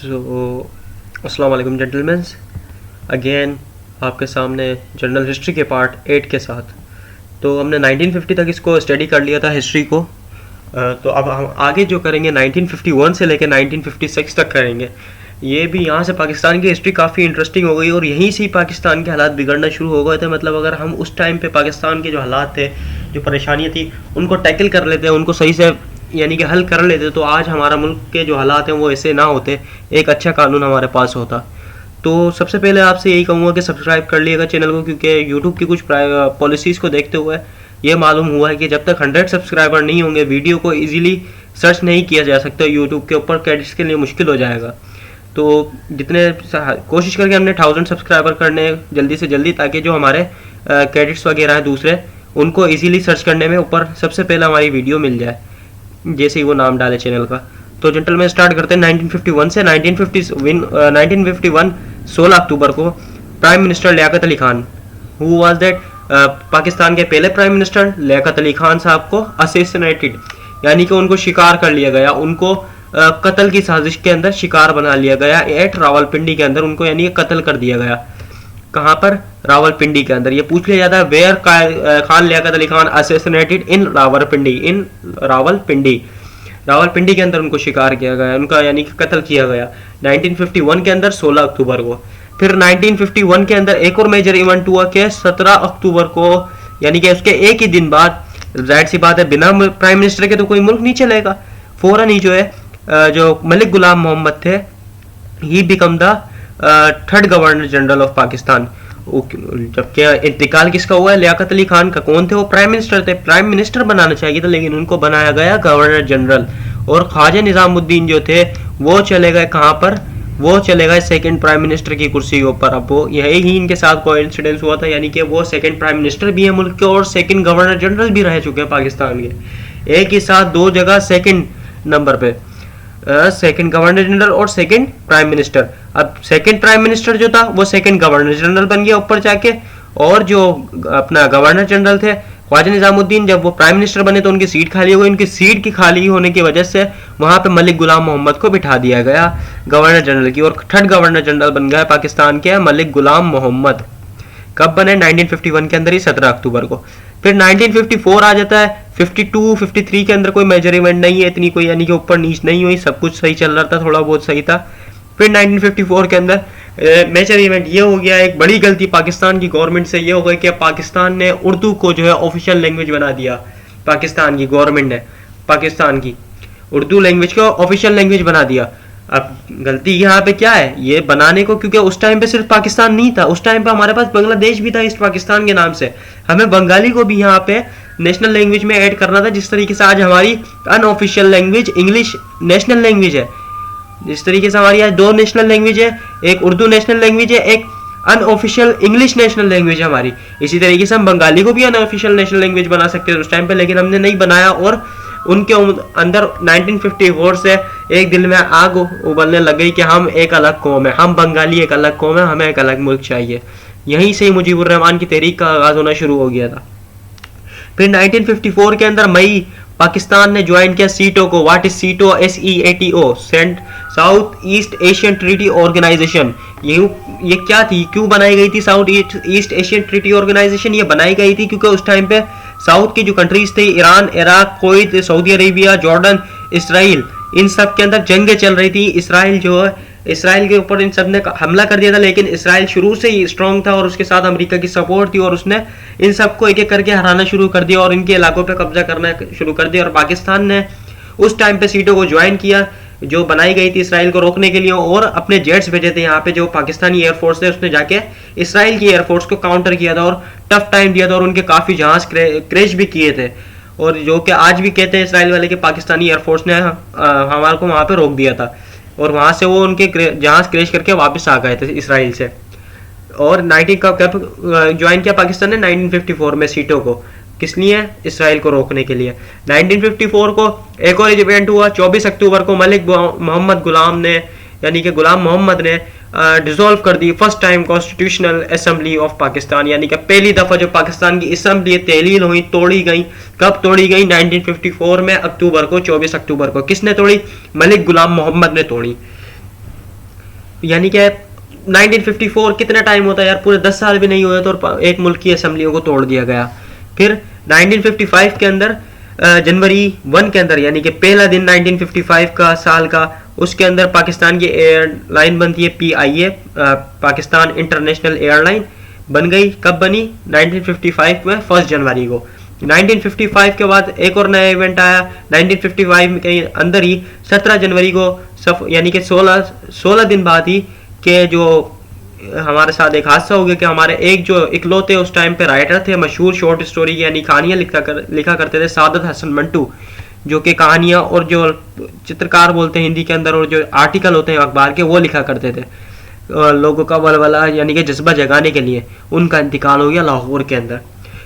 सो अस्सलाम वालेकुम gentleman's, again आपके सामने जनरल हिस्ट्री के पार्ट 8 के साथ। तो हमने 1950 तक इसको स्टडी कर लिया था हिस्ट्री को। तो अब हम आगे जो करेंगे 1951 से लेकर 1956 तक करेंगे। ये भी यहाँ से पाकिस्तान की हिस्ट्री काफ़ी इंटरेस्टिंग हो गई और यहीं से ही पाकिस्तान के हालात बिगड़ना शुरू हो गए थे। मतलब अगर हम उस टाइम पे पाकिस्तान के जो हालात थे, जो परेशानियाँ थी, उनको टैकल कर लेते, उनको सही से यानी कि हल कर लेते, तो आज हमारा मुल्क के जो हालात हैं वो ऐसे ना होते, एक अच्छा कानून हमारे पास होता। तो सबसे पहले आपसे यही कहूँगा कि सब्सक्राइब कर लिएगा चैनल को, क्योंकि यूट्यूब की कुछ पॉलिसीज़ को देखते हुए ये मालूम हुआ है कि जब तक 100 सब्सक्राइबर नहीं होंगे वीडियो को इजीली सर्च नहीं किया जा सकता यूट्यूब के ऊपर, कैडेट्स के लिए मुश्किल हो जाएगा। तो जितने कोशिश करके हमने 1000 सब्सक्राइबर करने जल्दी से जल्दी, ताकि जो हमारे कैडेट्स वगैरह हैं दूसरे, उनको इजीली सर्च करने में ऊपर सबसे पहले हमारी वीडियो मिल जाए जैसे ही वो नाम डाले चैनल का। तो जेंटलमैन स्टार्ट करते हैं 1951 से। 1951 16 अक्टूबर को prime minister Liaquat Ali Khan, who was that, Pakistan के पहले प्राइम मिनिस्टर लियाकत अली खान साहब को असैसिनेटेड, यानी कि उनको शिकार कर लिया गया, उनको कत्ल की साजिश के अंदर शिकार बना लिया गया एट रावलपिंडी के अंदर, उनको यानी कत्ल कर दिया गया। कहाँ पर? रावलपिंडी के अंदर। ये पूछ लिया जाता है वेयर खान लियाकत अली खान असैसिनेटेड इन रावलपिंडी। रावलपिंडी के अंदर उनको शिकार किया गया, उनका यानी कि कत्ल किया गया 1951 के अंदर 16 अक्टूबर को। फिर 1951 के अंदर एक और मेजर इवेंट हुआ कि 17 अक्टूबर को, यानी कि उसके एक ही दिन बाद, जाहिर सी बात है बिना प्राइम मिनिस्टर के तो कोई मुल्क नहीं चलेगा, फौरन ही जो है जो मलिक गुलाम मोहम्मद थे, he become the third governor general of Pakistan. जबकि इंतकाल किसका हुआ है? लियाकत अली खान का। कौन थे वो? प्राइम मिनिस्टर थे। प्राइम मिनिस्टर बनाना चाहिए था, लेकिन उनको बनाया गया गवर्नर जनरल। और ख्वाजा निजामुद्दीन जो थे वो चले गए कहाँ पर? वो चले गए सेकंड प्राइम मिनिस्टर की कुर्सी के ऊपर। अब वो यही ही इनके साथ कोइंसिडेंस हुआ था, यानी कि वो सेकंड प्राइम मिनिस्टर भी है मुल्क के और सेकंड गवर्नर जनरल भी रह चुके हैं पाकिस्तान के। एक ही साथ दो जगह सेकंड नंबर पे, सेकंड गवर्नर जनरल और सेकंड प्राइम मिनिस्टर। अब सेकंड प्राइम मिनिस्टर जो था वो सेकंड गवर्नर जनरल बन गया ऊपर जाके, और जो अपना गवर्नर जनरल थे ख्वाजा निजामुद्दीन, जब वो प्राइम मिनिस्टर बने तो उनकी सीट खाली हो गई। उनकी सीट की खाली होने की वजह से वहां पे मलिक गुलाम मोहम्मद को बिठा दिया गया गवर्नर जनरल की, और थर्ड गवर्नर जनरल बन गया पाकिस्तान के मलिक गुलाम मोहम्मद। कब बने? 1951 के अंदर ही, 17 अक्टूबर को। फिर 1954 आ जाता है। 52 53 के अंदर कोई मेजर इवेंट नहीं है, इतनी कोई यानी कि ऊपर नीच नहीं हुई, सब कुछ सही चल रहा था, थोड़ा बहुत सही था। फिर 1954 के अंदर मेजर इवेंट ये हो गया, एक बड़ी गलती पाकिस्तान की गवर्नमेंट से ये हो गई कि पाकिस्तान ने उर्दू को जो है ऑफिशियल लैंग्वेज बना दिया। पाकिस्तान की गवर्नमेंट ने पाकिस्तान की उर्दू लैंग्वेज को ऑफिशियल लैंग्वेज बना दिया। अब गलती यहाँ पे क्या है ये बनाने को? क्योंकि उस टाइम पे सिर्फ पाकिस्तान नहीं था, उस टाइम पे हमारे पास बांग्लादेश भी था ईस्ट पाकिस्तान के नाम से। हमें बंगाली को भी यहाँ पे नेशनल लैंग्वेज में ऐड करना था, जिस तरीके से आज हमारी unofficial language English national language है। जिस तरीके से हमारी आज दो नेशनल लैंग्वेज है, एक उर्दू नेशनल लैंग्वेज है, एक अनऑफिशियल इंग्लिश नेशनल लैंग्वेज है हमारी। इसी तरीके से हम बंगाली को भी अनऑफिशियल नेशनल लैंग्वेज बना सकते थे उस टाइम पे, लेकिन हमने नहीं बनाया। और उनके अंदर 1954 से एक दिल में आग उबलने लग गई कि हम एक अलग कौम है, हम बंगाली एक अलग कौम है, हमें एक अलग मुल्क चाहिए। यहीं से मुजीबुर रहमान की तहरीक का आगाज होना शुरू हो गया था। फिर 1954 के अंदर मई पाकिस्तान ने ज्वाइन किया सीटो को। What is SEATO? SEATO, south east Asian treaty organisation. ये क्या थी? क्यों बनाई गई थी south east Asian treaty organisation? ये बनाई गई थी क्योंकि उस टाइम पे साउथ की जो कंट्रीज थी, Iran, Iraq, Kuwait, Saudi Arabia, Jordan, Israel, इन सब के अंदर जंगें चल रही थी। इसराइल जो है, इसराइल के ऊपर इन सब ने हमला कर दिया था, लेकिन इसराइल शुरू से ही स्ट्रांग था और उसके साथ अमेरिका की सपोर्ट थी, और उसने इन सबको एक एक करके हराना शुरू कर दिया और इनके इलाकों पे कब्जा करना शुरू कर दिया। और पाकिस्तान ने उस टाइम पे सीटों को ज्वाइन किया, जो बनाई गई थी इसराइल को रोकने के लिए, और अपने जेट्स भेजे थे यहाँ पे। जो पाकिस्तानी एयरफोर्स थे उसने जाके इसराइल की एयरफोर्स को काउंटर किया था और टफ टाइम दिया था, और उनके काफ़ी जहाज क्रैश भी किए थे। और जो कि आज भी कहते हैं इसराइल वाले कि पाकिस्तानी एयरफोर्स ने हमारे को वहाँ पर रोक दिया था, और वहाँ से वो उनके जहाज क्रैश करके वापस आ गए थे इसराइल से। और 19 का कब ज्वाइन किया पाकिस्तान ने? 1954 में सीटों को। किस लिए? इसराइल को रोकने के लिए। 1954 को एक और इवेंट हुआ। 24 अक्टूबर को मलिक मोहम्मद गुलाम ने, यानी कि गुलाम मोहम्मद ने डिसॉल्व कर the first time constitutional assembly of Pakistan, यानी कि पहली दफा जो पाकिस्तान की असेंबली तहलील हुई, तोड़ी गई। कब तोड़ी गई? 1954 में अक्टूबर को, 24 अक्टूबर को। किसने तोड़ी? मलिक गुलाम मोहम्मद ने तोड़ी। यानी कि 1954 कितना टाइम होता है यार, पूरे 10 साल भी नहीं हुए तो एक मुल्क की असेंबलियों को तोड़ दिया गया। फिर 1955 के अंदर जनवरी 1 के अंदर, यानी कि पहला दिन 1955 का साल का, उसके अंदर पाकिस्तान की एयरलाइन बनती है PIA, पाकिस्तान इंटरनेशनल एयरलाइन बन गई। कब बनी? 1955 में 1 जनवरी को। 1955 के बाद एक और नया इवेंट आया 1955 के अंदर ही 17 जनवरी को, यानी कि 16 दिन बाद ही के जो हमारे साथ एक हादसा हो गया कि हमारे एक जो इकलौते उस टाइम पे राइटर थे, मशहूर शॉर्ट स्टोरी यानी कहानियां लिखा करते थे, सादत हसन मंटू, जो कि कहानियां और जो चित्रकार बोलते हैं हिंदी के अंदर, और जो आर्टिकल होते हैं अखबार के वो लिखा करते थे लोगों का वलवला यानी कि जज्बा जगाने के लिए, उनका इंतकाल हो गया लाहौर के अंदर।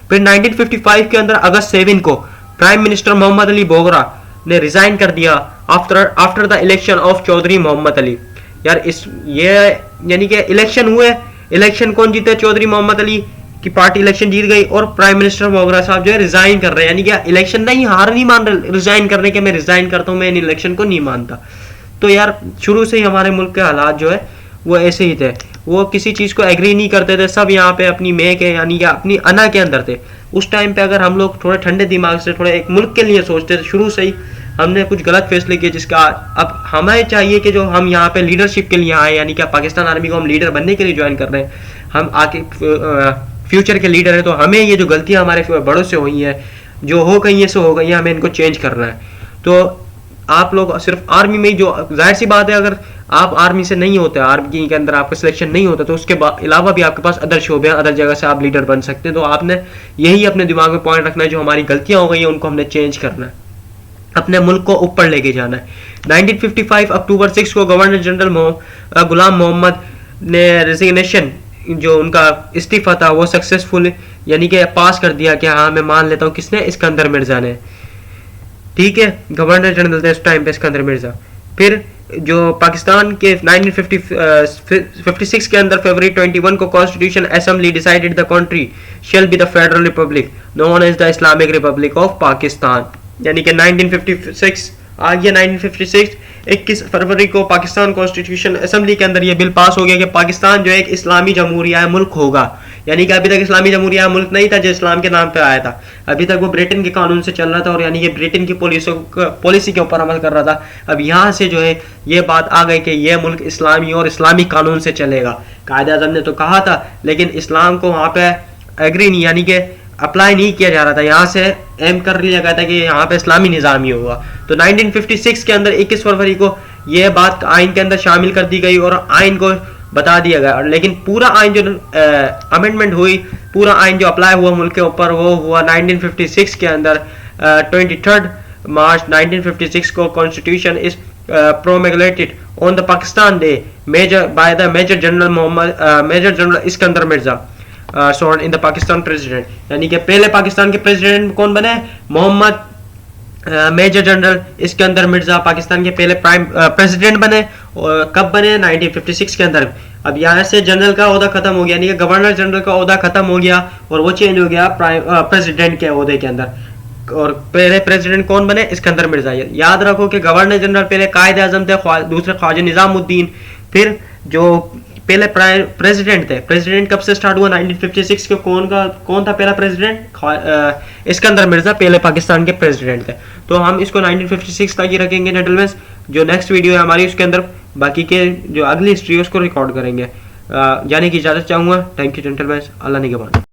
फिर 1955 के अंदर अगस्त 7 को प्राइम मिनिस्टर मोहम्मद अली बोगरा ने रिजाइन कर दिया after the election of Chaudhry Mohammad Ali. यार ये यानी कि इलेक्शन हुए, इलेक्शन कौन जीते? चौधरी मोहम्मद अली की पार्टी इलेक्शन जीत गई और प्राइम मिनिस्टर बोगरा साहब जो है रिजाइन कर रहे हैं, यानी कि इलेक्शन नहीं, हार नहीं मान रहे, रिजाइन करने के मैं रिजाइन करता हूं, मैं इन इलेक्शन को नहीं मानता। तो यार शुरू से ही हमारे मुल्क के हालात जो है वो ऐसे ही थे, वो किसी चीज को एग्री नहीं करते थे, सब यहाँ पे अपनी मैं के यानी कि अपनी अना के अंदर थे। उस टाइम पे अगर हम लोग थोड़े ठंडे दिमाग से थोड़े एक मुल्क के लिए सोचते थे, शुरू से ही हमने कुछ गलत फैसले किए जिसका अब हमें चाहिए कि जो हम यहाँ पे लीडरशिप के लिए आए, यानी कि पाकिस्तान आर्मी को हम लीडर बनने के लिए ज्वाइन कर रहे हैं, हम आके फ्यूचर के लीडर है, तो हमें ये जो गलतियां हमारे बड़ों से हुई हैं, जो हो गई है सो हो गई है, हमें इनको चेंज करना है। तो आप लोग सिर्फ आर्मी में ही, जो जाहिर सी बात है अगर आप आर्मी से नहीं होते, आर्मी के अंदर आपका सिलेक्शन नहीं होता, तो उसके अलावा भी आपके पास अदर शोबे हैं, अदर जगह से आप लीडर बन सकते हैं। तो आपने यही अपने दिमाग में पॉइंट रखना है, जो हमारी गलतियां हो गई हैं उनको हमने चेंज करना है, अपने मुल्क को ऊपर लेके जाना है। 1955 अक्टूबर 6 को गवर्नर जनरल गुलाम मोहम्मद ने रेजिग्नेशन, जो उनका इस्तीफा था, वो सक्सेसफुल यानी कि पास कर दिया कि हाँ मैं मान लेता हूँ किसने, इस्कंदर मिर्जा ने। ठीक है, गवर्नर जनरल थे उस टाइम पे इस्कंदर मिर्जा। फिर जो पाकिस्तान के 1956 के अंदर फरवरी 21 को constitution assembly decided the country shall be the federal republic known as the Islamic republic of Pakistan, यानी कि 1956 आ गया। 1956 21 फरवरी को पाकिस्तान कॉन्स्टिट्यूशन असेंबली के अंदर ये बिल पास हो गया कि पाकिस्तान जो एक इस्लामी जमहूरिया मुल्क होगा, यानी कि अभी तक इस्लामी जमहूरिया मुल्क नहीं था जो इस्लाम के नाम पे आया था, अभी तक वो ब्रिटेन के कानून से चल रहा था, और यानी कि ब्रिटेन की पॉलिसी के ऊपर अमल कर रहा था। अब यहाँ से जो है ये बात आ गई कि यह मुल्क इस्लामी और इस्लामिक कानून से चलेगा। कायदे आज़म ने तो कहा था, लेकिन इस्लाम को वहाँ पे एग्री नहीं, यानी कि अप्लाई नहीं किया जा रहा था, यहाँ से एम कर लिया गया था कि यहाँ पे इस्लामी निज़ाम ही होगा। तो 1956 के अंदर 21 फरवरी को यह बात आइन के अंदर शामिल कर दी गई और आइन को बता दिया गया, लेकिन पूरा आइन जो अमेंडमेंट हुई, पूरा आइन जो अप्लाई हुआ मुल्क के ऊपर, वो हुआ 1956 के अंदर 23 मार्च 1956 को। Constitution is promulgated on the Pakistan day by the major general Iskander Mirza sworn in the Pakistan president, यानी कि पहले पाकिस्तान के प्रेसिडेंट कौन बने? मोहम्मद मेजर जनरल इस्कंदर मिर्जा पाकिस्तान के पहले प्राइम प्रेसिडेंट बने। और कब बने? 1956 के अंदर। अब यहाँ से जनरल का ओहदा खत्म हो गया, यानी कि गवर्नर जनरल का ओहदा खत्म हो गया और वो चेंज हो गया प्रेसिडेंट के ओहदे के अंदर। और पहले प्रेसिडेंट कौन बने? इस्कंदर मिर्जा। याद रखो कि गवर्नर जनरल पहले कायदे आजम थे, दूसरे ख्वाजा निजामुद्दीन, फिर जो पहले प्रेसिडेंट थे। प्रेसिडेंट कब से स्टार्ट हुआ? 1956 के। कौन था पहला प्रेसिडेंट? इस्कंदर मिर्जा पहले पाकिस्तान के प्रेसिडेंट थे। तो हम इसको 1956 तक ही रखेंगे जेंटलमैन। जो नेक्स्ट वीडियो है हमारी उसके अंदर बाकी के जो अगली हिस्ट्री है उसको रिकॉर्ड करेंगे। जाने की इजाज़त चाहूँगा। Thank you gentleman. अल्लाह निगहबान।